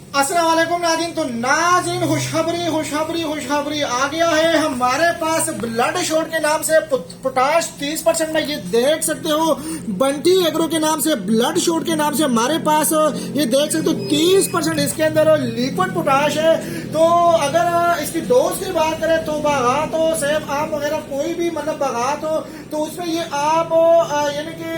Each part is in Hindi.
अस्सलाम वालेकुम नाज़रीन। तो नाज़रीन खुशखबरी आ गया है हमारे पास ब्लड शॉट के नाम से पोटाश 30% में। ये देख सकते हो बंटी एग्रो के नाम से ब्लड शॉट के नाम से हमारे पास ये देख सकते हो 30% इसके अंदर लिक्विड पोटाश है। तो अगर इसकी डोज की बात करें तो बागात हो सेब आम वगैरह कोई भी मतलब बागात हो तो उसमें ये आप यानी कि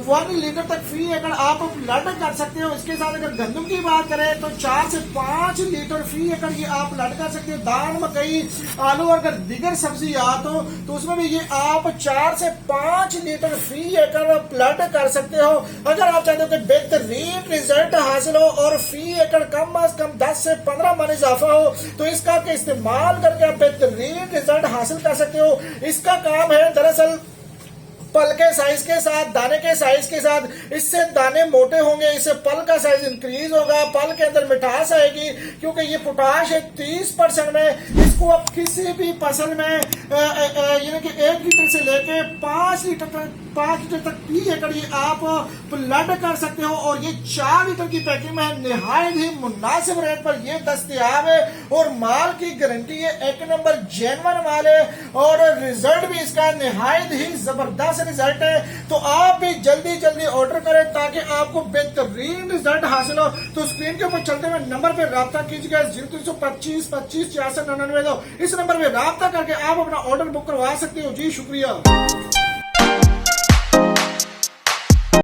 1 लीटर तक फी एकड़ आप ब्लड कर सकते हो। इसके साथ अगर गंदम की बात करें तो 4 से 5 लीटर फी एकड़ ये आप ब्लड कर सकते हो। दाल मकई आलू और अगर दिगर सब्जियात हो तो उसमें भी ये आप 4 से 5 लीटर फी एकड़ ब्लड कर सकते हो। अगर आप चाहते हो कि बेहतरीन रिजल्ट हासिल हो और फी एकड़ कम अज कम 10 से 15 मन इजाफा हो तो इसका इस्तेमाल करके आप बेहतरीन रिजल्ट हासिल कर सकते हो। इसका काम है दरअसल पल के साइज के साथ दाने के साइज के साथ, इससे दाने मोटे होंगे, इससे पल का साइज इंक्रीज होगा, पल के अंदर मिठास आएगी क्योंकि ये पोटाश है 30% में। इसको आप किसी भी फसल में यानी कि 1 लीटर से लेके 5 लीटर तक पी एकड़ ये आप ब्लड कर सकते हो। और ये 4 लीटर की पैकिंग में है, निहायत ही मुनासिब रेट पर ये दस्तयाब है और माल की गारंटी है, 1 नंबर जेन्युइन माल है और रिजल्ट भी इसका निहायत ही जबरदस्त रिजल्ट है। तो आप भी जल्दी ऑर्डर करें ताकि आपको बेहतरीन रिजल्ट हासिल हो। तो स्क्रीन के ऊपर चलते हुए नंबर पे राब्ता कीजिएगा 0325 25 66 99। इस नंबर पे राब्ता करके आप अपना ऑर्डर बुक करवा सकते हो। जी शुक्रिया।